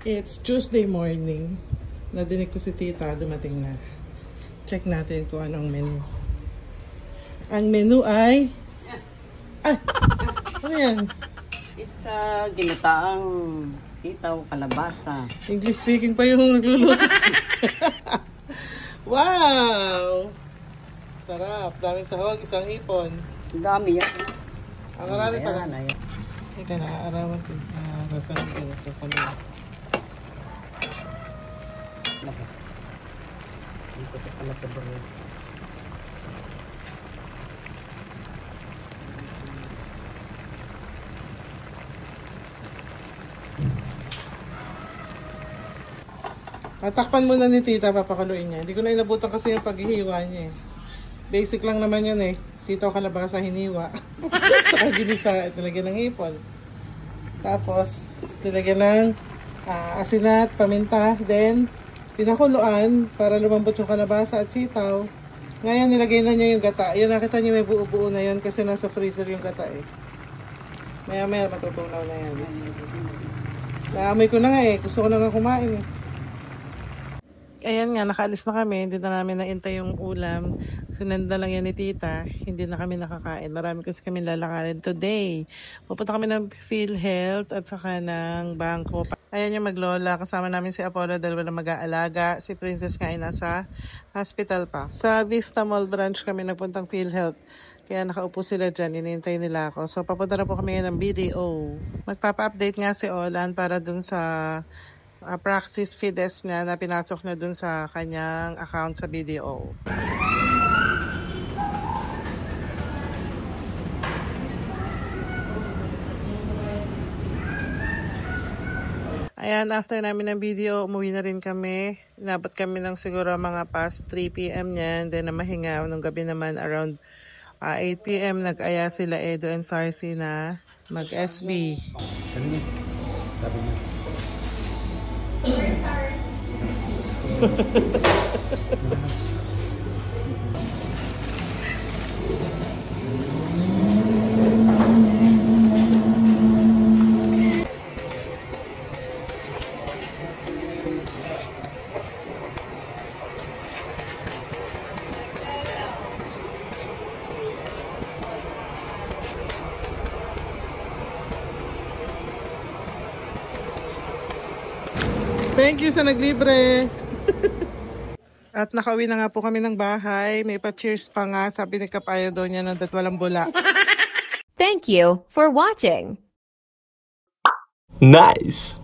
It's Tuesday morning. Nadinig ko si tita, dumating na. Check natin kung anong menu. Ang menu ay... Ay! Ano yan? It's ginataang sitaw, kalabasa. English speaking pa yung nagluluto. Wow! Sarap. Daming sahog, isang hipon. Ang dami yan. Ang marami pala. Ayan. Ika na, arawan ko. Sasabi ko. Sasabi ko. Dito ko pala ito ba? Takpan muna ni tita, papakuluin niya. Hindi ko na inabutan kasi yung paghihiwa niya eh. Basic lang naman yun eh. Sitaw, kalabasa, hiniwa. Saka ginisa, nilagyan ng hipon. Tapos, nilagyan ng asinat, paminta. Then, pinakuluan para lumambot yung kalabasa at sitaw. Ngayon, nilagay na niya yung gata. Yun, nakita niyo may buo-buo na yun kasi nasa freezer yung gata eh. Maya-maya matutunaw na yan. Naamoy ko na nga eh. Gusto ko na nga kumain eh. Ayan nga, nakaalis na kami. Hindi na namin naintay yung ulam. Sinenda lang yan ni tita. Hindi na kami nakakain. Marami kasi kami lalakarin today. Pupunta kami ng PhilHealth at saka ng bangko. Ayan yung maglola. Kasama namin si Apollo, dalawa na mag-aalaga. Si Princess nga ay nasa hospital pa. Sa Vista Mall branch kami nagpuntang PhilHealth. Kaya nakaupo sila dyan. Inintay nila ako. So papunta na po kami ngayon ng BDO. Magpapa-update nga si Olan para dun sa... Praxis Fides niya na pinasok na dun sa kanyang account sa BDO. Ayan, after namin ng video, umuwi na rin kami. Inabot kami ng siguro mga past 3 p.m. niyan. Then na mahinga. Nung gabi naman around 8 p.m. nag-aya sila Edo and Sarcy na mag-SB. Sabi niya. Thank you sa naglibre. At nakauwi na nga po kami ng bahay. May pa-cheers pa nga. Sabi ni Kapayo daw niya na walang bula. Thank you for watching. Nice!